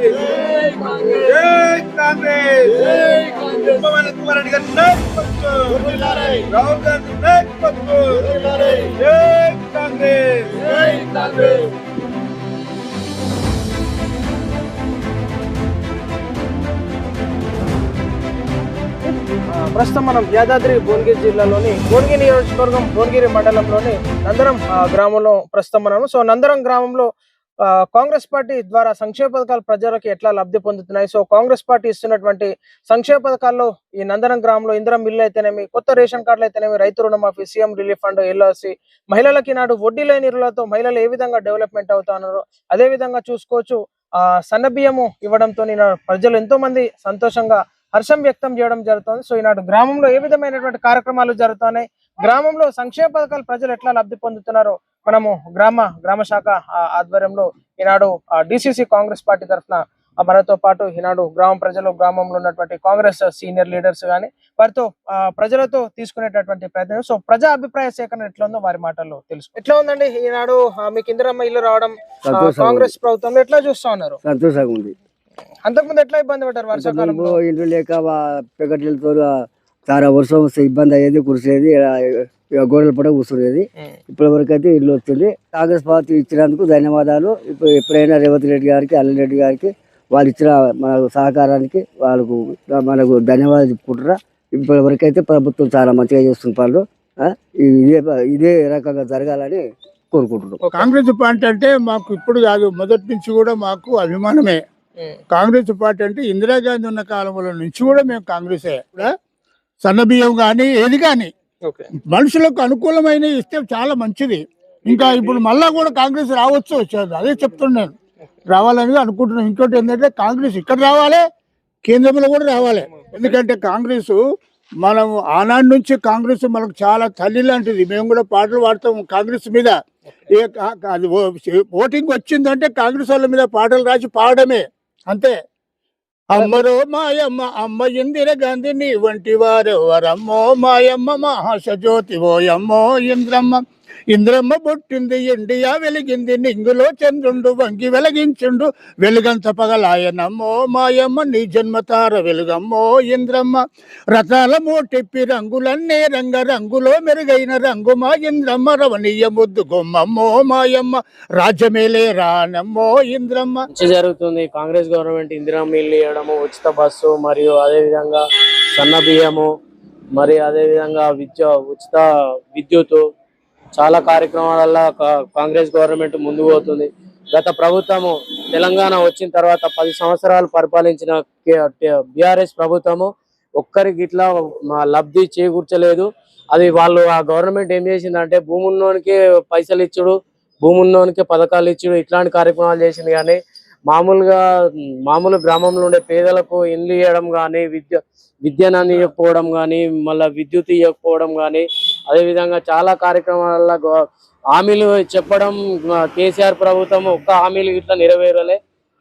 జై కాంగ్రెస్ కుమారెడ్డి గారి నాయకత్వం, రాహుల్ గాంధీ నాయకత్వం, జై కాంగ్రెస్. ప్రస్తుతం మనం యాదాద్రి భువనగిరి జిల్లాలోని భువనగిరి నియోజకవర్గం భువనగిరి మండలంలోని నందరం గ్రామంలో ప్రస్తుతం మనము. సో నందరం గ్రామంలో కాంగ్రెస్ పార్టీ ద్వారా సంక్షేమ పథకాలు ప్రజలకు ఎట్లా లబ్ధి పొందుతున్నాయి, సో కాంగ్రెస్ పార్టీ ఇస్తున్నటువంటి సంక్షేమ పథకాల్లో ఈ నందరం గ్రామంలో ఇందిరం ఇల్లు అయితేనేమి, కొత్త రేషన్ కార్డులు అయితేనేమి, రైతు రుణమాఫీ, సీఎం రిలీఫ్ ఫండ్, ఎల్ఐసి, మహిళలకి నాడు వడ్డీ లేని ఇరులతో మహిళలు ఏ విధంగా డెవలప్మెంట్ అవుతున్నారు, అదే విధంగా చూసుకోవచ్చు సన్న బియ్యము ఇవ్వడంతో ప్రజలు ఎంతో మంది సంతోషంగా హర్షం వ్యక్తం చేయడం జరుగుతుంది. సో ఈనాడు గ్రామంలో ఏ విధమైనటువంటి కార్యక్రమాలు జరుగుతున్నాయి, గ్రామంలో సంక్షేమ పథకాలు ప్రజలు ఎట్లా లబ్ధి పొందుతున్నారో మనము గ్రామ శాఖ ఆధ్వర్యంలో ఈనాడు డిసిసి కాంగ్రెస్ పార్టీ తరఫున మనతో పాటు ఈనాడు గ్రామంలో ఉన్నటువంటి కాంగ్రెస్ సీనియర్ లీడర్స్ కానీ వారితో ప్రజలతో తీసుకునేటటువంటి ప్రయత్నం. సో ప్రజా అభిప్రాయ సేకరణ ఎట్లా ఉందో వారి మాటల్లో తెలుసు. ఎట్లా ఉందండి ఈనాడు మీకు ఇందిరమ్మ ఇల్లు రావడం కాంగ్రెస్ ప్రభుత్వంలో ఎట్లా చూస్తా ఉన్నారు? సంతోషంగా ఉంది. అంతకుముందు ఎట్లా ఇబ్బంది పడ్డారు? వర్షాకాలంలో ఇంట్లో లేక పెగట్లతో చాలా వర్షం వస్తే ఇబ్బంది అయ్యేది, కురిసేది, గోడల పడ కూర్చునేది. ఇప్పటి వరకు అయితే ఇల్లు వచ్చింది. కాంగ్రెస్ పార్టీ ఇచ్చినందుకు ధన్యవాదాలు. ఇప్పుడు ఎప్పుడైనా రేవంత్ రెడ్డి గారికి, అల్లంరెడ్డి గారికి వాళ్ళు ఇచ్చిన మన సహకారానికి మనకు ధన్యవాదాలు చెప్పుకుంటారా. ఇప్పటి వరకు అయితే ప్రభుత్వం చాలా మంచిగా చేస్తున్నారు. ఇదే రకంగా జరగాలని కోరుకుంటున్నాం. కాంగ్రెస్ పార్టీ అంటే మాకు ఇప్పుడు కాదు, మొదటి నుంచి కూడా మాకు అభిమానమే. కాంగ్రెస్ పార్టీ అంటే ఇందిరాగాంధీ ఉన్న కాలంలో నుంచి కూడా మేము కాంగ్రెసే. సన్న బియ్యం కానీ ఏది కానీ మనుషులకు అనుకూలమైన ఇస్తే చాలా మంచిది. ఇంకా ఇప్పుడు మళ్ళా కూడా కాంగ్రెస్ రావచ్చు, అదే చెప్తున్నాను, రావాలని అనుకుంటున్నాం. ఇంకోటి ఏంటంటే కాంగ్రెస్ ఇక్కడ రావాలి, కేంద్రంలో కూడా రావాలి. ఎందుకంటే కాంగ్రెస్ మనం ఆనాటి నుంచి కాంగ్రెస్ మనకు చాలా తల్లి లాంటిది. మేము కూడా పాటలు పాడతాం కాంగ్రెస్ మీద. అది ఓటింగ్ వచ్చిందంటే కాంగ్రెస్ వాళ్ళ మీద పాటలు రాసి పాడమే, అంతే. అమ్మరో మాయమ్మ అమ్మ ఇందిరా గాంధీ నీ వంటి వారెవరమ్మో, మాయమ్మ మహాసజ్యోతి ఓయమ్మో ఇంద్రమ్మ. ఇంద్రమ్మ పుట్టింది ఇండియా వెలిగింది, నింగులో చంద్రుండు వంగి వెలిగించుండు, వెలుగంత పగలాయనమ్మో మాయమ్మ నీ జన్మతార వెలుగమ్మో ఇంద్రమ్మ. రథాల మోటెప్పి రంగులన్నే రంగులో మెరుగైన రంగు మా ఇంద్రమ్మ, రవణీయ ముద్దు గుమ్మమ్మో మాయమ్మ, రాజ్యమేలే రానమ్మో ఇంద్రమ్మ. జరుగుతుంది కాంగ్రెస్ గవర్నమెంట్ ఇందిరమ్మ ఇల్లు ఇవ్వడము, ఉచిత బస్సు, మరియు అదేవిధంగా సన్న బియ్యము, మరి అదేవిధంగా ఉచిత విద్యుత్, చాలా కార్యక్రమాల కాంగ్రెస్ గవర్నమెంట్ ముందుకు పోతుంది. గత ప్రభుత్వము తెలంగాణ వచ్చిన తర్వాత 10 సంవత్సరాలు పరిపాలించిన బీఆర్ఎస్ ప్రభుత్వము ఒక్కరికి ఇట్లా లబ్ధి చేకూర్చలేదు. అది వాళ్ళు ఆ గవర్నమెంట్ ఏం చేసిందంటే భూముల్లోనికి పైసలు ఇచ్చుడు, భూముల్లోనికి పథకాలు ఇచ్చుడు, ఇట్లాంటి కార్యక్రమాలు చేసింది. కానీ మామూలు గ్రామంలో ఉండే పేదలకు ఇండ్లు ఇవ్వడం కానీ, విద్యను ఇవ్వకపోవడం కానీ, మళ్ళీ విద్యుత్ ఇవ్వకపోవడం కానీ, అదేవిధంగా చాలా కార్యక్రమాలలో హామీలు చెప్పడం కేసీఆర్ ప్రభుత్వం ఒక్క హామీలు ఇట్లా నెరవేరలే.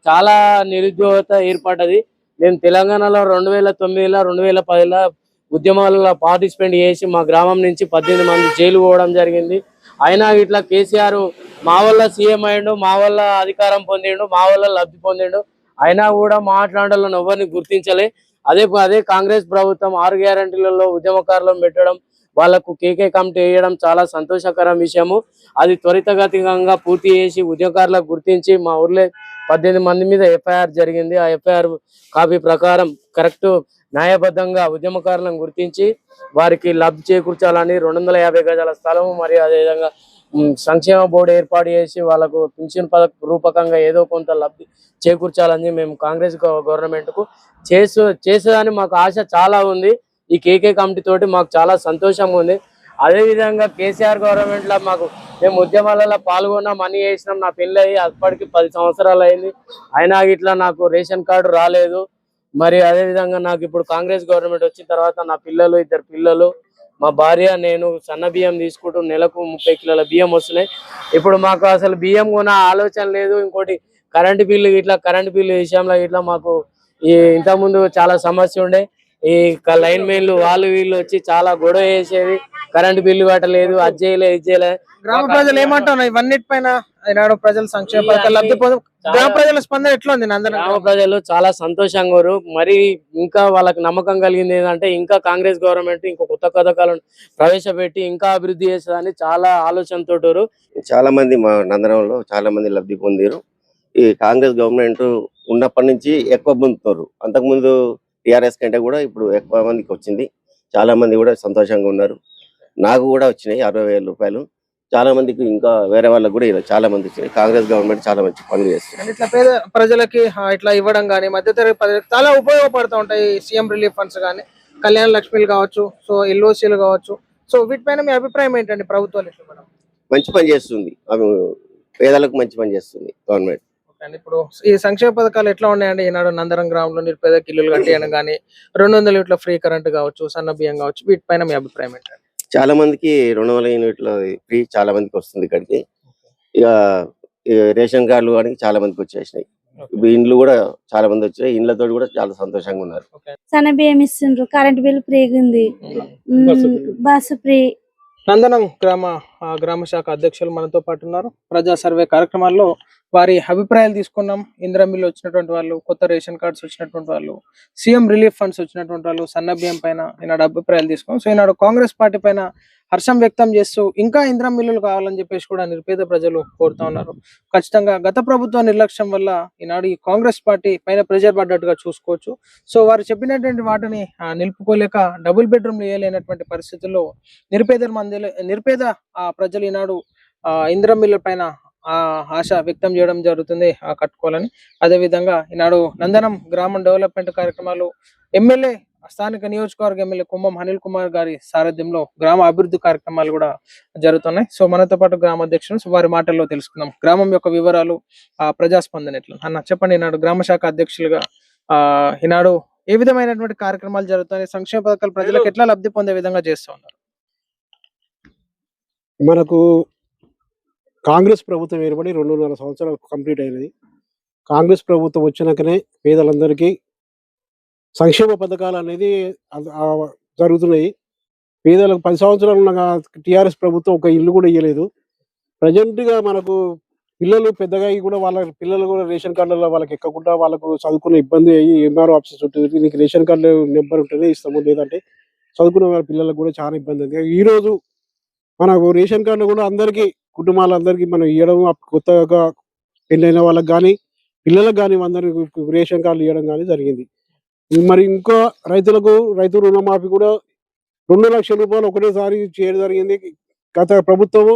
చాలా నిరుద్యోగత ఏర్పడ్డది. మేము తెలంగాణలో 2009 2010 ఉద్యమాలలో పార్టిసిపేట్ చేసి మా గ్రామం నుంచి 18 మంది జైలు పోవడం జరిగింది. అయినా ఇట్లా కేసీఆర్ మా వల్ల సీఎం అయ్యిండు, మా వల్ల అధికారం పొందిండు, మా వల్ల లబ్ధి పొందిండు, అయినా కూడా మాట్లాడాలని ఎవరిని గుర్తించలే. అదే కాంగ్రెస్ ప్రభుత్వం 6 గ్యారంటీలలో ఉద్యమకారులను పెట్టడం, వాళ్లకు కేకే కమిటీ వేయడం చాలా సంతోషకరం విషయము. అది త్వరితగతిగా పూర్తి చేసి ఉద్యమకారులకు గుర్తించి మా ఊర్లో 18 మంది మీద ఎఫ్ఐఆర్ జరిగింది. ఆ ఎఫ్ఐఆర్ కాపీ ప్రకారం కరెక్ట్ న్యాయబద్ధంగా ఉద్యమకారులను గుర్తించి వారికి లబ్ధి చేకూర్చాలని 250 గజాల స్థలము, మరియు అదేవిధంగా సంక్షేమ బోర్డు ఏర్పాటు చేసి వాళ్ళకు పింఛన్ రూపకంగా ఏదో కొంత లబ్ధి చేకూర్చాలని మేము కాంగ్రెస్ గవర్నమెంట్ కు చేసేదని మాకు ఆశ చాలా ఉంది. ఈ కేకే కమిటీ తోటి మాకు చాలా సంతోషంగా ఉంది. అదేవిధంగా కేసీఆర్ గవర్నమెంట్ లో మేము ఉద్యమాలలో పాల్గొన్నాం, మనీ వేసినాం. నా పెళ్ళి అయ్యి అప్పటికి 10 సంవత్సరాలు అయింది, అయినా ఇట్లా నాకు రేషన్ కార్డు రాలేదు. మరి అదేవిధంగా నాకు ఇప్పుడు కాంగ్రెస్ గవర్నమెంట్ వచ్చిన తర్వాత నా పిల్లలు, 2 పిల్లలు, మా భార్య, నేను సన్న బియ్యం తీసుకుంటూ నెలకు 30 కిలోల బియ్యం వస్తున్నాయి. ఇప్పుడు మాకు అసలు బియ్యం కొన ఆలోచన లేదు. ఇంకోటి కరెంటు బిల్లు విషయంలో ఇట్లా మాకు ఇంతకుముందు చాలా సమస్య ఉండే. ఈ లైన్ మెన్లు వాళ్ళు వీళ్ళు వచ్చి చాలా గొడవ చేసేది, కరెంట్ బిల్లు కట్టలేదు, అది చేయలేదు, ఇది చేయలేదు. గ్రామ ప్రజలు ఏమంటున్నారు ఇవన్నిటిపైన? ఈనాడు ప్రజల సంక్షేమ పథకాలు లబ్ధి గ్రామ ప్రజల స్పందన ఎట్లా ఉంది నందనం? గ్రామ ప్రజలు చాలా సంతోషంగా ఉన్నారు. మరి ఇంకా వాళ్ళకి నమ్మకం కలిగింది ఏంటంటే ఇంకా కాంగ్రెస్ గవర్నమెంట్ ఇంకా కొత్త పథకాలను ప్రవేశపెట్టి ఇంకా అభివృద్ధి చేస్తుందని చాలా ఆలోచనతో. చాలా మంది మా నందనంలో చాలా మంది లబ్ధి పొందారు. ఈ కాంగ్రెస్ గవర్నమెంట్ ఉన్నప్పటి నుంచి ఎక్కువ పొందుతున్నారు. అంతకుముందు టిఆర్ఎస్ కంటే కూడా ఇప్పుడు ఎక్కువ మందికి వచ్చింది. చాలా మంది కూడా సంతోషంగా ఉన్నారు. నాకు కూడా వచ్చినాయి 60,000 రూపాయలు. చాలా మందికి ఇంకా వేరే వాళ్ళకి కూడా చాలా మంది వచ్చినాయి. కాంగ్రెస్ గవర్నమెంట్ చాలా మంచి పనులు చేస్తుంది. ఇట్లా పేద ప్రజలకి ఇట్లా ఇవ్వడం కానీ మధ్యతరగతి ప్రజలకు చాలా ఉపయోగపడుతూ ఉంటాయి. సీఎం రిలీఫ్ ఫండ్స్ కానీ, కళ్యాణ లక్ష్మిలు కావచ్చు, సో ఎల్ఓసీలు కావచ్చు. సో వీటిపైన మీ అభిప్రాయం ఏంటండి? ప్రభుత్వాలు ఇట్లా ఇవ్వడం మంచి పని చేస్తుంది. అవి పేదలకు మంచి పని చేస్తుంది గవర్నమెంట్. ఇప్పుడు ఈ సంక్షేమ పథకాలు ఎట్లా ఉన్నాయండి? ఈనాడు నందరం గ్రామంలో నిరుపేదకి ఇల్లులు కట్టేయడం కానీ, 200 యూనిట్ల ఫ్రీ కరెంట్ కావచ్చు, సన్న బియ్యం కావచ్చు, వీటిపైన మీ అభిప్రాయం ఏంటండి? చాలా మందికి 200 యూనిట్ల ఫ్రీ చాలా మందికి వస్తుంది. ఇక్కడికి ఇక రేషన్ కార్డులు కానీ చాలా మందికి వచ్చేసినాయి. ఇండ్లు కూడా చాలా మంది వచ్చాయి. ఇండ్లతో కూడా చాలా సంతోషంగా ఉన్నారు. సన్న బియ్యం ఇస్తుండ్రు, కరెంట్ బిల్ ఫ్రీగా ఉంది, బస్సు ఫ్రీ. నందనం గ్రామ శాఖ అధ్యక్షులు మనతో పాటు ఉన్నారు. ప్రజా సర్వే కార్యక్రమాల్లో వారి అభిప్రాయాలు తీసుకున్నాం. ఇందిరా మిల్లు వచ్చినటువంటి వాళ్ళు, కొత్త రేషన్ కార్డ్స్ వచ్చినటువంటి వాళ్ళు, సీఎం రిలీఫ్ ఫండ్స్ వచ్చినటువంటి వాళ్ళు, సన్న బియ్యం పైన ఈనాడు అభిప్రాయాలు తీసుకున్నాం. సో ఈనాడు కాంగ్రెస్ పార్టీ పైన హర్షం వ్యక్తం చేస్తూ ఇంకా ఇందిరా మిల్లులు కావాలని చెప్పేసి కూడా నిరుపేద ప్రజలు కోరుతా ఉన్నారు. ఖచ్చితంగా గత ప్రభుత్వ నిర్లక్ష్యం వల్ల ఈనాడు ఈ కాంగ్రెస్ పార్టీ పైన ప్రెజర్ పడ్డట్టుగా చూసుకోవచ్చు. సో వారు చెప్పినటువంటి వాటిని నిలుపుకోలేక డబుల్ బెడ్రూమ్ వేయలేనటువంటి పరిస్థితుల్లో నిరుపేద ప్రజలు ఈనాడు ఇందిరా మిల్లు పైన ఆశ వ్యక్తం చేయడం జరుగుతుంది కట్టుకోవాలని. అదేవిధంగా ఈనాడు నందనం గ్రామం డెవలప్మెంట్ కార్యక్రమాలు ఎమ్మెల్యే స్థానిక నియోజకవర్గ ఎమ్మెల్యే కుంభం అనిల్ కుమార్ గారి సారథ్యంలో గ్రామ అభివృద్ధి కార్యక్రమాలు కూడా జరుగుతున్నాయి. సో మనతో పాటు గ్రామ అధ్యక్షులు వారి మాటల్లో తెలుసుకుందాం గ్రామం యొక్క వివరాలు, ప్రజాస్పందన ఎట్లా అన్న చెప్పండి. ఈనాడు గ్రామ శాఖ అధ్యక్షులుగా ఈనాడు ఏ విధమైనటువంటి కార్యక్రమాలు జరుగుతున్నాయి? సంక్షేమ పథకాలు ప్రజలకు ఎట్లా లబ్ధి పొందే విధంగా చేస్తూ ఉన్నారు? మనకు కాంగ్రెస్ ప్రభుత్వం ఏర్పడి 2.5 సంవత్సరాలు కంప్లీట్ అయినది. కాంగ్రెస్ ప్రభుత్వం వచ్చినాకనే పేదలందరికీ సంక్షేమ పథకాలు అనేది జరుగుతున్నాయి. పేదలకు 10 సంవత్సరాలు ఉన్న టిఆర్ఎస్ ప్రభుత్వం ఒక ఇల్లు కూడా ఇవ్వలేదు. ప్రజెంట్గా మనకు పిల్లలు పెద్దగా అయ్యి కూడా వాళ్ళ పిల్లలు కూడా రేషన్ కార్డులలో వాళ్ళకి ఎక్కకుండా వాళ్ళకు చదువుకునే ఇబ్బంది అయ్యి ఎంఆర్ఓ ఆఫీసెస్ ఉంటుంది, నీకు రేషన్ కార్డు నెంబర్ ఉంటేనే ఇస్తాము, లేదంటే చదువుకునే వాళ్ళ పిల్లలకు కూడా చాలా ఇబ్బంది ఉంది. ఈరోజు మనకు రేషన్ కార్డు కూడా అందరికీ కుటుంబాలందరికీ మనం ఇవ్వడం, కొత్తగా పెళ్ళైన వాళ్ళకి కానీ పిల్లలకు కానీ అందరికి రేషన్ కార్డులు ఇవ్వడం కానీ జరిగింది. మరి ఇంకా రైతు రుణమాఫీ కూడా 2 లక్షల రూపాయలు ఒకటేసారి చేయడం జరిగింది. గత ప్రభుత్వం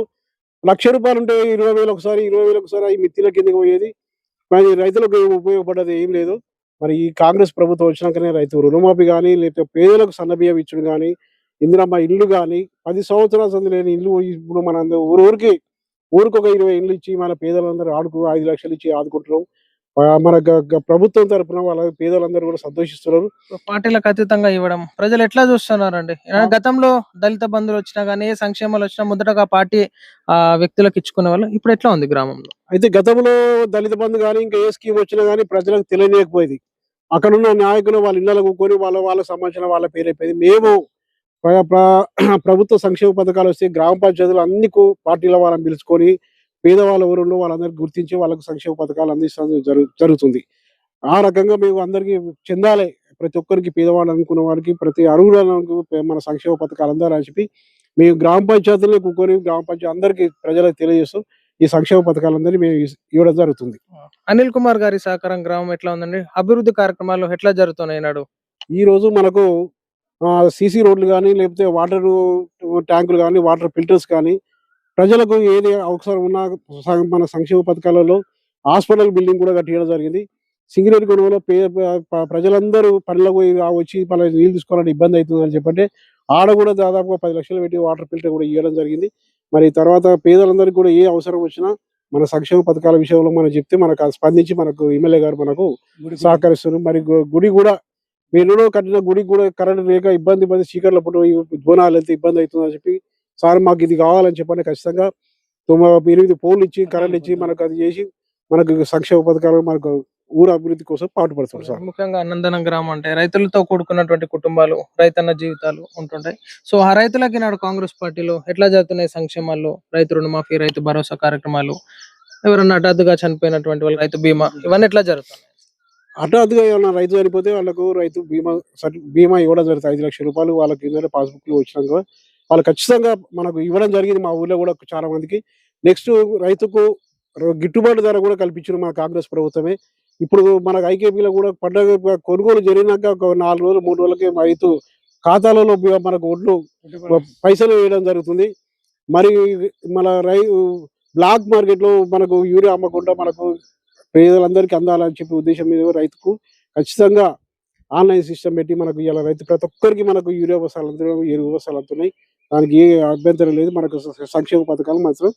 1,00,000 రూపాయలు ఉంటే 20,000 ఒకసారి 20,000 ఒకసారి ఈ మిత్తిల కిందకి పోయేది. మరి రైతులకు ఉపయోగపడ్డది ఏం లేదు. మరి ఈ కాంగ్రెస్ ప్రభుత్వం వచ్చినాకనే రైతు రుణమాఫీ కానీ, లేకపోతే పేదలకు సన్నబియ్యం ఇచ్చుడు కానీ, ఇందిరమ్మ ఇల్లు కానీ, 10 సంవత్సరాల సంది లేని ఇల్లు ఇప్పుడు మన ఊరికి ఒక 20 ఇల్లు ఇచ్చి మన పేదలందరూ 5 లక్షలు ఇచ్చి ఆదుకుంటున్నాం. మన ప్రభుత్వం తరఫున వాళ్ళ పేదలందరూ కూడా సంతోషిస్తున్నారు. పార్టీలకు అతీతంగా ఇవ్వడం ప్రజలు ఎట్లా చూస్తున్నారండి? గతంలో దళిత బంధువులు వచ్చినా కానీ, ఏ సంక్షేమాలు వచ్చినా మొదటగా పార్టీ వ్యక్తులకు ఇచ్చుకునే వాళ్ళు. ఇప్పుడు ఎట్లా ఉంది గ్రామంలో? అయితే గతంలో దళిత బంధు కానీ ఇంకా ఏ స్కీమ్ వచ్చినా కానీ ప్రజలకు తెలియలేకపోయేది. అక్కడున్న నాయకులు వాళ్ళ ఇళ్లలో కూకొని వాళ్ళ సంబంధించిన వాళ్ళ పేరు అయిపోయింది. మేము ప్రభుత్వ సంక్షేమ పథకాలు వస్తే గ్రామ పంచాయతీలు అన్ని పార్టీల వాళ్ళని పిలుచుకొని పేదవాళ్ళ ఊరిలో వాళ్ళందరికీ గుర్తించి వాళ్ళకు సంక్షేమ పథకాలు అందించడం జరుగుతుంది. ఆ రకంగా మేము అందరికీ చెందాలి, ప్రతి ఒక్కరికి పేదవాళ్ళు అనుకున్న వారికి ప్రతి అర్హులకు మన సంక్షేమ పథకాలు అందాలని చెప్పి మేము గ్రామ పంచాయతీలో కూకొని గ్రామ పంచాయతీ అందరికీ ప్రజలకు తెలియజేస్తూ ఈ సంక్షేమ పథకాలందరినీ మేము ఇవ్వడం జరుగుతుంది. అనిల్ కుమార్ గారి సహకారం గ్రామం ఎట్లా ఉందండి? అభివృద్ధి కార్యక్రమాలు ఎట్లా జరుగుతున్నాయి నాడు? ఈ రోజు మనకు సీసీ రోడ్లు కానీ, లేకపోతే వాటర్ ట్యాంకులు కానీ, వాటర్ ఫిల్టర్స్ కానీ, ప్రజలకు ఏది అవసరం ఉన్నా మన సంక్షేమ పథకాలలో హాస్పిటల్ బిల్డింగ్ కూడా కట్టించడం జరిగింది. సింగరేణి కొనుగోలు ప్రజలందరూ పనులకు వచ్చి నీళ్ళు తీసుకోవాలని ఇబ్బంది అవుతుందని చెప్పంటే ఆడ కూడా దాదాపుగా 10 లక్షలు పెట్టి వాటర్ ఫిల్టర్ కూడా ఇవ్వడం జరిగింది. మరి తర్వాత పేదలందరికీ కూడా ఏ అవసరం వచ్చినా మన సంక్షేమ పథకాల విషయంలో మనం చెప్తే మనకు స్పందించి మనకు ఎమ్మెల్యే గారు మనకు సహకరిస్తున్నారు. మరి గుడి కూడా మీరు కట్టిన గుడికి కూడా కరెంట్ లేక ఇబ్బంది చీకట్ల పుట్టు బోనాలు అయితే ఇబ్బంది అవుతుందని చెప్పి, సార్ మాకు ఇది కావాలని చెప్పండి ఖచ్చితంగా 8 పోల్లు ఇచ్చి కరెంట్ ఇచ్చి మనకు అది చేసి మనకు సంక్షేమ పథకాలు మనకు ఊరు అభివృద్ధి కోసం పాటుపడుతున్నారు సార్. ముఖ్యంగా నందనం గ్రామం అంటే రైతులతో కూడుకున్నటువంటి కుటుంబాలు, రైతన్న జీవితాలు ఉంటుంటాయి. సో ఆ రైతులకి నాడు కాంగ్రెస్ పార్టీలో ఎట్లా జరుగుతున్నాయి సంక్షేమాలు, రైతు రుణమాఫీ, రైతు భరోసా కార్యక్రమాలు, ఎవరన్నా హఠాత్తుగా చనిపోయినటువంటి వాళ్ళు రైతు బీమా, ఇవన్నీ ఎట్లా జరుగుతున్నాయి? హఠాత్తుగా ఏమన్నా రైతు చనిపోతే వాళ్ళకు రైతు బీమా ఇవ్వడం జరుగుతుంది. 5 లక్షల రూపాయలు వాళ్ళకి పాస్బుక్లు వచ్చినాక వాళ్ళు ఖచ్చితంగా మనకు ఇవ్వడం జరిగింది. మా ఊళ్ళో కూడా చాలా మందికి. నెక్స్ట్ రైతుకు గిట్టుబాటు ధర కూడా కల్పించారు మన కాంగ్రెస్ ప్రభుత్వమే. ఇప్పుడు మనకు ఐకేపీలో కూడా పండగ కొనుగోలు జరిగినాక ఒక 4 రోజులు 3 రోజులకే రైతు ఖాతాలలో మనకు ఒడ్లు పైసలు వేయడం జరుగుతుంది. మరి మన బ్లాక్ మార్కెట్లో మనకు యూరియా అమ్మకుండా మనకు పేదలందరికీ అందాలని చెప్పి ఉద్దేశం మీద రైతుకు ఖచ్చితంగా ఆన్లైన్ సిస్టమ్ పెట్టి మనకు ఇలా రైతు ప్రతి ఒక్కరికి మనకు యూరియా బస్తాలు అందుతున్నాయి, ఎరువు బస్తాలు అందుతున్నాయి. దానికి ఏ అభ్యంతరం లేదు. మనకు సంక్షేమ పథకాలు మాత్రం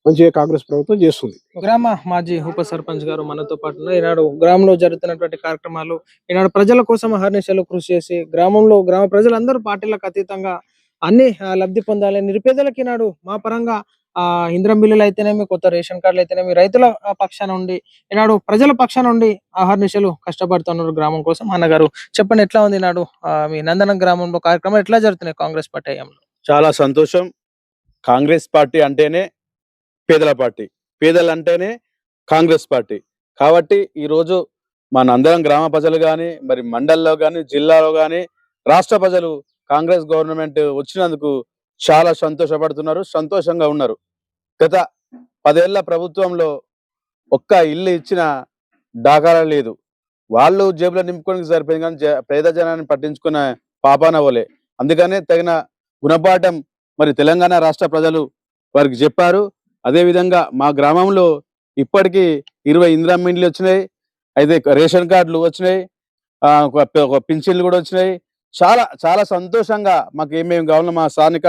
మంచిగా కాంగ్రెస్ ప్రభుత్వం చేస్తుంది. గ్రామ మాజీ ఉప సర్పంచ్ గారు మనతో పాటు ఉన్నారు. ఈనాడు గ్రామంలో జరుగుతున్నటువంటి కార్యక్రమాలు, ఈనాడు ప్రజల కోసం అహర్నిశలు కృషి చేసి గ్రామ ప్రజలందరూ పార్టీలకు అతీతంగా అన్ని లబ్ధి పొందాలి. నిరుపేదలకి ఈనాడు మా పరంగా ఇంద్రం బిల్లులు అయితేనేమి, కొత్త రేషన్ కార్డులు అయితేనేమి, రైతుల పక్షాన ఉండి ఈనాడు ప్రజల పక్షాన ఉండి అహర్నిశలు కష్టపడుతున్నారు గ్రామం కోసం. అన్నగారు చెప్పండి, ఎట్లా ఉంది నాడు మీ నందనం గ్రామంలో కార్యక్రమాలు ఎట్లా జరుగుతున్నాయి కాంగ్రెస్ పార్టీ హయాంలో? చాలా సంతోషం. కాంగ్రెస్ పార్టీ అంటేనే పేదల పార్టీ, పేదలు అంటేనే కాంగ్రెస్ పార్టీ. కాబట్టి ఈరోజు మా నందనం గ్రామ ప్రజలు కానీ, మరి మండల్లో కానీ, జిల్లాలో కానీ, రాష్ట్ర ప్రజలు కాంగ్రెస్ గవర్నమెంట్ వచ్చినందుకు చాలా సంతోషపడుతున్నారు, సంతోషంగా ఉన్నారు. గత 10 ఏళ్ల ప్రభుత్వంలో ఒక్క ఇల్లు ఇచ్చిన దాఖలా లేదు. వాళ్ళు జేబులో నింపుకోనికి సరిపోయింది, కానీ పేద జనాన్ని పట్టించుకున్న పాపాన పోలే. అందుకనే తగిన గుణపాఠం మరి తెలంగాణ రాష్ట్ర ప్రజలు వారికి చెప్పారు. అదేవిధంగా మా గ్రామంలో ఇప్పటికీ 20 ఇందిరమ్మ ఇండ్లు వచ్చినాయి, అయితే రేషన్ కార్డులు వచ్చినాయి, పింఛన్లు కూడా వచ్చినాయి. చాలా చాలా సంతోషంగా మాకు ఏమేమి కావాలో మా స్థానిక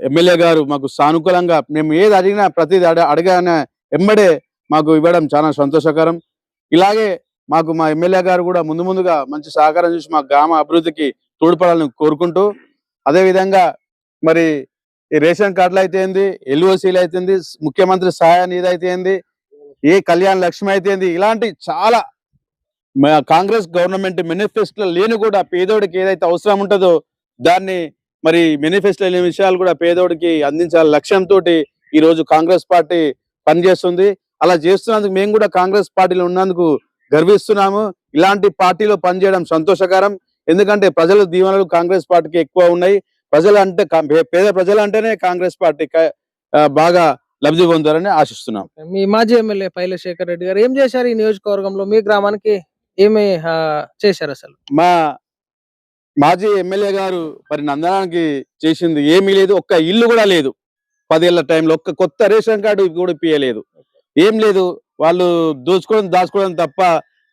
ఎమ్మెల్యే గారు మాకు సానుకూలంగా మేము ఏది అడిగినా ప్రతిది అడిగిన ఎమ్మడే మాకు ఇవ్వడం చాలా సంతోషకరం. ఇలాగే మాకు మా ఎమ్మెల్యే గారు కూడా ముందుగా మంచి సహకారం చూసి మా గ్రామ అభివృద్ధికి తోడ్పడాలని కోరుకుంటూ, అదేవిధంగా మరి ఈ రేషన్ కార్డులు అయితే ఏంది, ఎల్ఓసీలు అయితే ఏంది, ముఖ్యమంత్రి సహాయ నిధి అయితే ఏంది, ఏ కళ్యాణ లక్ష్మి అయితే ఏంది, ఇలాంటి చాలా కాంగ్రెస్ గవర్నమెంట్ మేనిఫెస్టోలో లేని కూడా పేదోడికి ఏదైతే అవసరం ఉంటుందో దాన్ని మరి మేనిఫెస్టోలో లేని విషయాలు కూడా పేదోడికి అందించాల లక్ష్యంతో ఈ రోజు కాంగ్రెస్ పార్టీ పనిచేస్తుంది. అలా చేస్తున్నందుకు మేము కూడా కాంగ్రెస్ పార్టీలో ఉన్నందుకు గర్విస్తున్నాము. ఇలాంటి పార్టీలో పనిచేయడం సంతోషకరం. ఎందుకంటే ప్రజల దీవెనలు కాంగ్రెస్ పార్టీకి ఎక్కువ ఉన్నాయి. ప్రజలు అంటే పేద ప్రజలు అంటేనే కాంగ్రెస్ పార్టీ బాగా లబ్ధి పొందారని ఆశిస్తున్నాం. మీ మాజీ ఎమ్మెల్యే పైలశేఖర్ రెడ్డి గారు ఏం చేశారు ఈ నియోజకవర్గంలో? మీ గ్రామానికి ఏమి చేశారు? అసలు మా మాజీ ఎమ్మెల్యే గారు మరి నందనానికి చేసింది ఏమీ లేదు. ఒక్క ఇల్లు కూడా లేదు. 10 ఏళ్ల టైంలో ఒక్క కొత్త రేషన్ కార్డు కూడా ఇప్పియలేదు, ఏం లేదు. వాళ్ళు దాచుకోవడం తప్ప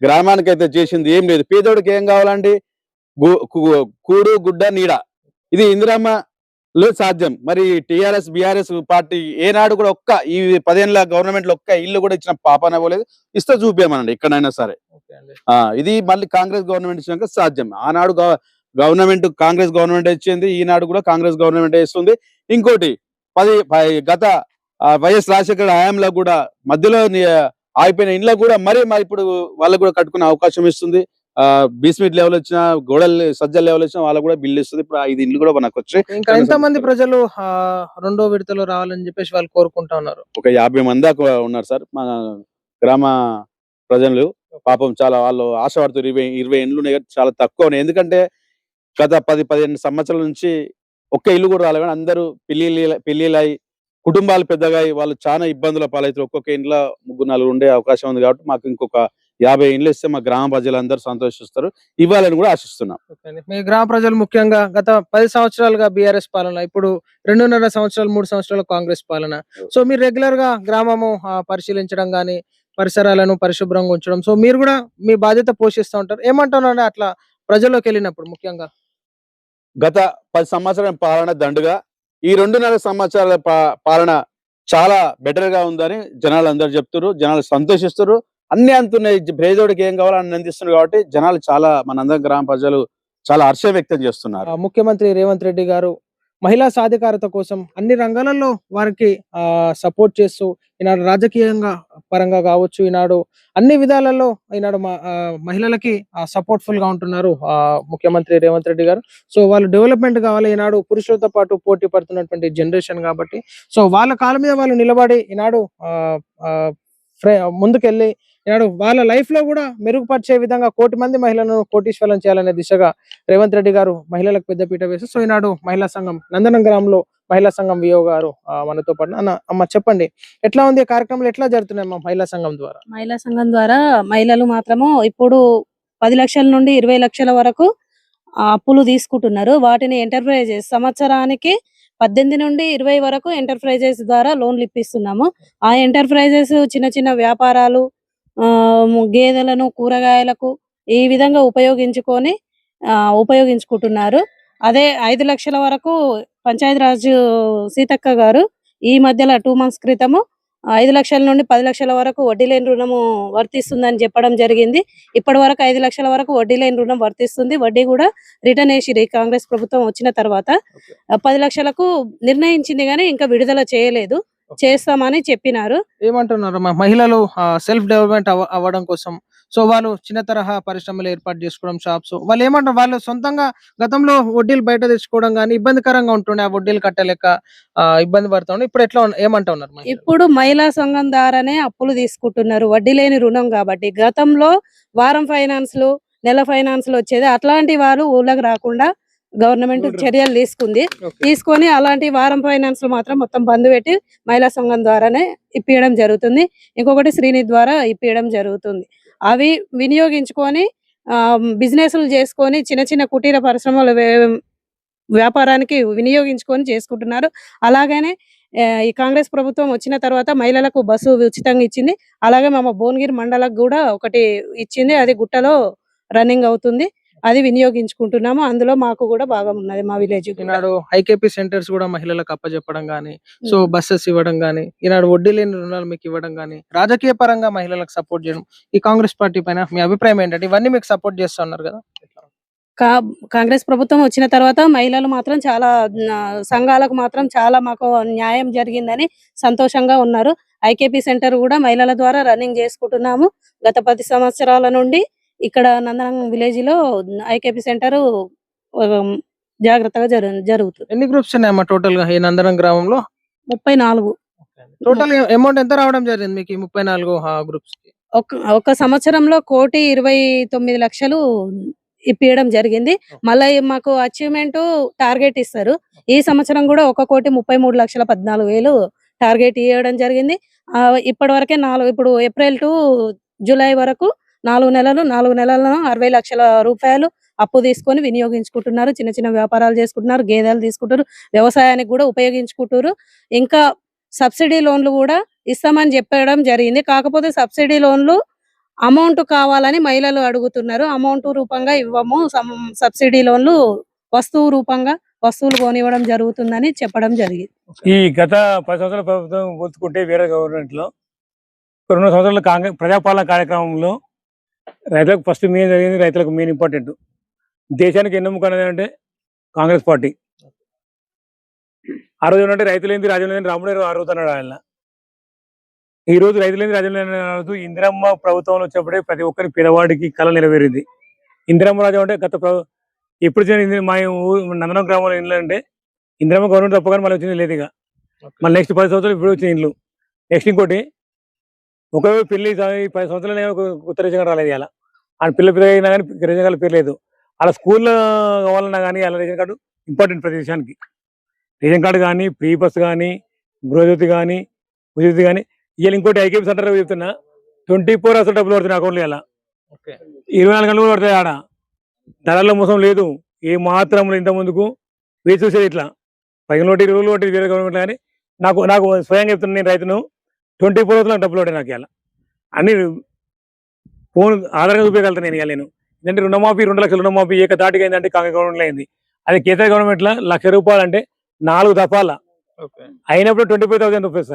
గ్రామానికి అయితే చేసింది ఏం లేదు. పేదోడికి ఏం కావాలండి? కూడు గుడ్డ నీడ. ఇది ఇందిరమ్మలో సాధ్యం. మరి టిఆర్ఎస్ బిఆర్ఎస్ పార్టీ ఏనాడు కూడా ఈ 10 ఏళ్ల గవర్నమెంట్ లో ఒక్క ఇల్లు కూడా ఇచ్చిన పాపన పోలేదు. ఇస్తే చూపామనండి ఎక్కడైనా సరే. ఇది మళ్ళీ కాంగ్రెస్ గవర్నమెంట్ ఇచ్చినాక సాధ్యం. ఆనాడు కాంగ్రెస్ గవర్నమెంట్ ఇచ్చింది, ఈనాడు కూడా కాంగ్రెస్ గవర్నమెంట్ ఇస్తుంది. ఇంకోటి గత వైఎస్ రాజశేఖర హయాంలో కూడా మధ్యలో ఆగిపోయిన ఇండ్లకు కూడా మరి ఇప్పుడు వాళ్ళకు కూడా కట్టుకునే అవకాశం ఇస్తుంది. బీస్మిట్ లెవెల్ వచ్చిన, గోడలు సజ్జల లెవెల్ వచ్చిన వాళ్ళకు కూడా బిల్లు ఇస్తుంది. ఇప్పుడు 5 ఇండ్లు కూడా మనకు వచ్చాయి. ఇంకా ఎంత మంది ప్రజలు రెండో విడతలో రావాలని చెప్పేసి వాళ్ళు కోరుకుంటా ఉన్నారు? ఒక 50 మంది దాకా ఉన్నారు సార్ మా గ్రామ ప్రజలు. పాపం చాలా వాళ్ళు ఆశపడుతారు. 20 ఇండ్లు ఉన్నాయి, చాలా తక్కువ ఉన్నాయి. ఎందుకంటే గత 10-15 సంవత్సరాల నుంచి ఒక్క ఇల్లు కూడా రాలేదు. కానీ అందరూ పెళ్లిళ్ళై కుటుంబాలు పెద్దగా వాళ్ళు చాలా ఇబ్బందుల పాలవుతారు. ఒక్కొక్క ఇంట్లో 3-4 ఉండే అవకాశం ఉంది. కాబట్టి మాకు ఇంకొక 50 ఇండ్లు ఇస్తే మా గ్రామ ప్రజలందరూ సంతోషిస్తారు. ఇవ్వాలని కూడా ఆశిస్తున్నాం. మీ గ్రామ ప్రజలు ముఖ్యంగా గత 10 సంవత్సరాలుగా బీఆర్ఎస్ పాలన, ఇప్పుడు 2.5 సంవత్సరాలు 3 సంవత్సరాలు కాంగ్రెస్ పాలన. సో మీరు రెగ్యులర్ గా గ్రామము పరిశీలించడం గానీ, పరిసరాలను పరిశుభ్రంగా ఉంచడం, సో మీరు కూడా మీ బాధ్యత పోషిస్తూ ఉంటారు. ఏమంటున్నారంటే అట్లా ప్రజల్లోకి వెళ్ళినప్పుడు ముఖ్యంగా గత 10 సంవత్సరాల పాలన దండుగా ఈ 2.5 సంవత్సరాల పాలన చాలా బెటర్ గా ఉందని జనాలు అందరు చెప్తున్నారు. జనాలు సంతోషిస్తారు. అన్ని అంతున్నాయి. పేదోడికి ఏం కావాలో అన్ని అందిస్తున్నారు. కాబట్టి జనాలు చాలా మనందరం గ్రామ ప్రజలు చాలా హర్షం వ్యక్తం చేస్తున్నారు. ముఖ్యమంత్రి రేవంత్ రెడ్డి గారు మహిళా సాధికారత కోసం అన్ని రంగాలలో వారికి సపోర్ట్ చేస్తూ ఈనాడు రాజకీయంగా పరంగా కావచ్చు, ఈనాడు అన్ని విధాలలో ఈనాడు మహిళలకి సపోర్ట్ఫుల్ గా ఉంటున్నారు ముఖ్యమంత్రి రేవంత్ రెడ్డి గారు. సో వాళ్ళు డెవలప్మెంట్ కావాలి, ఈనాడు పురుషులతో పాటు పోటీ పడుతున్నటువంటి జనరేషన్ కాబట్టి సో వాళ్ళ కాళ్ళ మీద వాళ్ళు నిలబడి ఈనాడు ముందుకెళ్ళి ఈనాడు వాళ్ళ లైఫ్ లో కూడా మెరుగుపరిచే విధంగా 1,00,00,000 మంది మహిళలను కోటీశ్వరం చేయాలనే దిశగా రేవంత్ రెడ్డి గారు మహిళలకు పెద్దపీట వేసి సో ఈనాడు మహిళా సంఘం నందనం గ్రామంలో మహిళా సంఘం విఓ గారు మనతో పాటు అమ్మ చెప్పండి, ఎట్లా ఉంది కార్యక్రమాలు, ఎట్లా జరుగుతున్నాయి అమ్మ మహిళా సంఘం ద్వారా? మహిళా సంఘం ద్వారా మహిళలు మాత్రము ఇప్పుడు 10 లక్షల నుండి 20 లక్షల వరకు అప్పులు తీసుకుంటున్నారు. వాటిని ఎంటర్ప్రైజెస్ సంవత్సరానికి 18 నుండి 20 వరకు ఎంటర్ప్రైజెస్ ద్వారా లోన్లు ఇప్పిస్తున్నాము. ఆ ఎంటర్ప్రైజెస్ చిన్న చిన్న వ్యాపారాలు, గేదెలను, కూరగాయలకు ఈ విధంగా ఉపయోగించుకుంటున్నారు. అదే 5 లక్షల వరకు పంచాయతీరాజ్ సీతక్క గారు ఈ మధ్యలో 2 months క్రితము 5 లక్షల నుండి 10 లక్షల వరకు వడ్డీ లేని రుణము వర్తిస్తుందని చెప్పడం జరిగింది. ఇప్పటి వరకు 5 లక్షల వరకు వడ్డీ లేని రుణం వర్తిస్తుంది. వడ్డీ కూడా రిటర్న్ వేసిరి కాంగ్రెస్ ప్రభుత్వం వచ్చిన తర్వాత. 10 లక్షలకు నిర్ణయించింది కానీ ఇంకా విడుదల చేయలేదు, చేస్తామని చెప్పినారు. ఏమంటున్నారు మహిళలు సెల్ఫ్ డెవలప్మెంట్ అవ్వడం కోసం సో వాళ్ళు చిన్న తరహా పరిశ్రమలు ఏర్పాటు చేసుకోవడం, షాప్స్, వాళ్ళు ఏమంటారు, వాళ్ళు సొంతంగా గతంలో వడ్డీలు బయట తెచ్చుకోవడం కానీ ఇబ్బందికరంగా ఉంటుండే, ఆ వడ్డీలు కట్టలేక ఇబ్బంది పడుతుండే, ఇప్పుడు ఎట్లా ఏమంటా ఉన్నారు? ఇప్పుడు మహిళా సంఘం ద్వారానే అప్పులు తీసుకుంటున్నారు, వడ్డీ లేని రుణం కాబట్టి. గతంలో వారం ఫైనాన్స్లు, నెల ఫైనాన్స్లు వచ్చేది, అట్లాంటి వారు ఊళ్ళకి రాకుండా గవర్నమెంట్ చర్యలు తీసుకొని అలాంటి వారం ఫైనాన్స్ మాత్రం మొత్తం బంద్ పెట్టి మహిళా సంఘం ద్వారానే ఇప్పియడం జరుగుతుంది. ఇంకొకటి శ్రీనిధి ద్వారా ఇప్పియడం జరుగుతుంది. అవి వినియోగించుకొని బిజినెస్లు చేసుకొని చిన్న చిన్న కుటీర పరిశ్రమలు వ్యాపారానికి వినియోగించుకొని చేసుకుంటున్నారు. అలాగనే ఈ కాంగ్రెస్ ప్రభుత్వం వచ్చిన తర్వాత మహిళలకు బస్సు ఉచితంగా ఇచ్చింది. అలాగే మా భువనగిరి మండలకు కూడా ఒకటి ఇచ్చింది, అది గుట్టలో రన్నింగ్ అవుతుంది, అది వినియోగించుకుంటున్నాము. అందులో మాకు కూడా భాగం ఉన్నది మా విలేజ్. ఈనాడు ఐకేపీ సెంటర్స్ కూడా మహిళలకు అప్పచెప్పడం గానీ, సో బస్సెస్ ఇవ్వడం గానీ, ఈనాడు వడ్డీ లేని రుణాలు మీకు ఇవ్వడం గానీ, రాజకీయ పరంగా మహిళలకు సపోర్ట్ చేయడం, ఈ కాంగ్రెస్ పార్టీ పైన మీ అభిప్రాయం ఏంటంటే? ఇవన్నీ మీకు సపోర్ట్ చేస్తా ఉన్నారు కదా. కాంగ్రెస్ ప్రభుత్వం వచ్చిన తర్వాత మహిళలు మాత్రం చాలా సంఘాలకు మాత్రం చాలా మాకు న్యాయం జరిగిందని సంతోషంగా ఉన్నారు. ఐకేపీ సెంటర్ కూడా మహిళల ద్వారా రన్నింగ్ చేసుకుంటున్నాము. గత 10 సంవత్సరాల నుండి ఇక్కడ నందనం విలేజ్ లో ఐకేపీ సెంటర్ జాగ్రత్తగా జరుగుతుంది. ఎన్ని గ్రూప్స్ ఉన్నాయమ్మా టోటల్ గా ఈ నందనం గ్రామంలో? 34. టోటల్ అమౌంట్ ఎంత రావడం జరిగింది మీకు 34 గ్రూప్స్ కి? ఒక సంవత్సరంలో 1,29,00,000 ఇప్పియడం జరిగింది. మళ్ళీ మాకు అచీవ్మెంట్ టార్గెట్ ఇస్తారు. ఈ సంవత్సరం కూడా 1,33,14,000 టార్గెట్ ఇవ్వడం జరిగింది. ఇప్పటి వరకే ఇప్పుడు ఏప్రిల్ టు జూలై వరకు 4 నెలలు 60 లక్షల రూపాయలు అప్పు తీసుకొని వినియోగించుకుంటున్నారు. చిన్న చిన్న వ్యాపారాలు చేసుకుంటున్నారు, గేదెలు తీసుకుంటారు, వ్యవసాయానికి కూడా ఉపయోగించుకుంటారు. ఇంకా సబ్సిడీ లోన్లు కూడా ఇస్తామని చెప్పడం జరిగింది. కాకపోతే సబ్సిడీ లోన్లు అమౌంట్ కావాలని మహిళలు అడుగుతున్నారు. అమౌంట్ రూపంగా ఇవ్వము, సబ్సిడీ లోన్లు వస్తువు రూపంగా వస్తువులు కొనివ్వడం జరుగుతుందని చెప్పడం జరిగింది. ఈ గత 10 సంవత్సరాల ప్రభుత్వం పోల్చుకుంటే వేరే గవర్నమెంట్ లో 2 సంవత్సరాల కాంగ్రెస్ ప్రజాపాలన కార్యక్రమంలో రైతులకు ఫస్ట్ మెయిన్ జరిగింది. రైతులకు మెయిన్ ఇంపార్టెంట్. దేశానికి ఎన్నెముక అనేది అంటే కాంగ్రెస్ పార్టీ. ఆ రోజు ఏంటంటే రైతులేంది రాజ్యం లేని రాముడు అరుగుతున్నాడు ఆయన. ఈ రోజు రైతులేంది రాజ్యం లేని ఇందిరమ్మ ప్రభుత్వంలో వచ్చేప్పుడే ప్రతి ఒక్కరి పేదవాడికి కళ నెరవేరింది. ఇందిరమ్మ రాజ్యం అంటే ఎప్పుడు మా నందనం గ్రామంలో ఇండ్లు అంటే ఇందిరమ్మ గవర్నమెంట్ తప్పగానే మళ్ళీ వచ్చింది లేదు. ఇక మళ్ళీ నెక్స్ట్ 10 సంవత్సరాలు ఇప్పుడు వచ్చిన ఇండ్లు. నెక్స్ట్ ఇంకోటి, ఒకవేళ పెళ్లి 10 సంవత్సరాలు కొత్త రేషన్ కార్డు రాలేదు. ఇలా ఆ పిల్ల అయినా కానీ రేషన్ కార్డు పేరు లేదు. అలా స్కూల్లో కావాలన్నా కానీ అలా రేషన్ కార్డు ఇంపార్టెంట్ ప్రతి విషయానికి. రేషన్ కార్డు కానీ, ఫ్రీ బస్ కానీ, గృహజ్యోతి కానీ, ఉద్యోతి కానీ. ఇవాళ ఇంకోటి ఐకేపీ సెంటర్ చెప్తున్నా 24 hours డబ్బులు పడుతున్నాయి అకౌంట్లో. ఇలా 24 గంటలు కూడా పడతాయి. ఆడ ధరల్లో మోసం లేదు ఏ మాత్రం. ఇంత ముందుకు వేసి చూసేది ఇట్లా 10 రోజులు 20 రోజులు వేరే గవర్నమెంట్ కానీ నాకు స్వయంగా చెప్తున్నా. నేను రైతును 24 hours డబ్బులు పడ్డాయి నాకు. ఇలా అన్ని ఫోన్ ఆధారంగా చూపించగలుగుతాను నేను. నేను ఎందుకంటే రుణమాఫీ 2 లక్షల రుణమాఫీ ఏకతాటిగా అయిందంటే కాంగ్రెస్ గవర్నమెంట్లో అయింది. అది కేసీఆర్ గవర్నమెంట్లో ₹1,00,000 అంటే 4 దఫాల అయినప్పుడు 25,000 రూపీస్.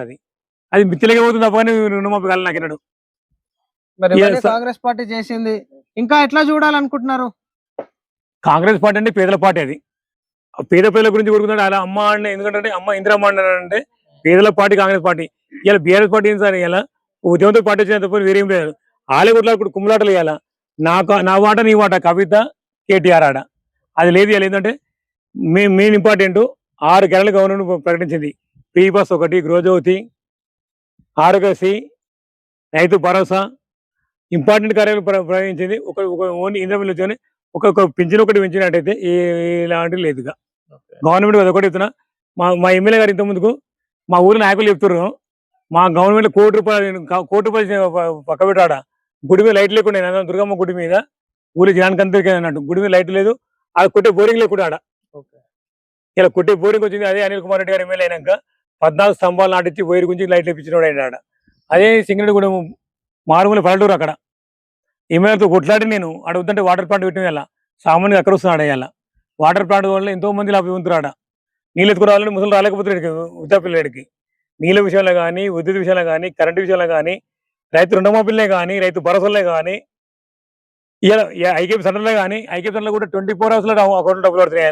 అది మిత్తిలకి పోతుంది తప్ప కానీ రుణమాఫీ కావాలి నాకు ఎన్నడు. కాంగ్రెస్ పార్టీ చేసింది, ఇంకా ఎట్లా చూడాలనుకుంటున్నారు? కాంగ్రెస్ పార్టీ అంటే పేదల పార్టీ. అది పేద ప్రజల గురించి కోరుకుంటాడు. అలా అమ్మ అంటే ఎందుకంటే అమ్మ ఇందిరమ్మ అంటే పేదల పార్టీ కాంగ్రెస్ పార్టీ. ఇలా బీఆర్ఎస్ పార్టీ ఏం సార్, ఇలా ఉద్యమంతో పాటు వచ్చిన తప్ప వేరేం లేదు. ఆలే కొట్లాడు కుమ్ములాటలు వేయాల. నా వాట నీ వాట కవిత కేటీఆర్ ఆడ అది లేదు. ఏంటంటే మెయిన్ ఇంపార్టెంట్ 6 గెలలు గవర్నమెంట్ ప్రకటించింది. ఫ్రీ బస్ ఒకటి, గృహజ్యోతి, ఆరోగ్యశ్రీ, రైతు భరోసా ఇంపార్టెంట్ కార్యాలు ప్రకటించింది. ఓన్లీ ఇంద్రమిల్లు వచ్చి ఒక పింఛన్ ఒకటి పెంచినట్టయితే ఇలాంటివి లేదుగా. గవర్నమెంట్ అదొకటి చెప్తున్నా. మా ఎమ్మెల్యే గారు ఇంతకుముందుకు మా ఊరి నాయకులు చెప్తున్నారు, మా గవర్నమెంట్ కోటి రూపాయలు పక్క పెట్టాడ గుడి మీద లైట్ లేకుండా దుర్గమ్మ గుడి మీద ఊరి జనానికి అంతరికీ అన్నట్టు గుడి మీద లైట్ లేదు. అది కొట్టే బోరింగ్ లేకుండా ఆడ ఇలా కొట్టే బోరింగ్ వచ్చింది. అదే అనిల్ కుమార్ రెడ్డి గారు ఎమ్మెల్యే అయినాక 14 స్తంభాలు నాటించి వైరు గురించి లైట్లు ఇప్పించినోడు ఆయన ఆడ. అదే సింగరెడ్డిగూడెం మారుమూల పల్లెటూరు అక్కడ ఎమ్మెల్యేతో కొట్లాడి నేను అడుగుతుంటే వాటర్ ప్లాంట్ పెట్టిన వల్ల సామాన్యులు అక్కడ వస్తున్నాడు. అయ్యాల వాటర్ ప్లాంట్ వల్ల ఎంతో మంది లాభవంతులు ఆడ. నీళ్ళు ఎత్తుకురావాలని ముసలు రాలేకపోతున్నాడు వృద్ధాపిల్లడికి. నీళ్ళ విషయంలో కానీ, విద్యుత్ విషయంలో కానీ, కరెంటు విషయంలో కానీ, రైతు రుణమాఫీలే కానీ, రైతు భరోసాలే కానీ, ఇలా ఐకేపీ సెంటర్లే కానీ, ఐకేపీ సెంటర్లో కూడా 24 hours అకౌంట్ డబ్బులు పడుతున్నాయి.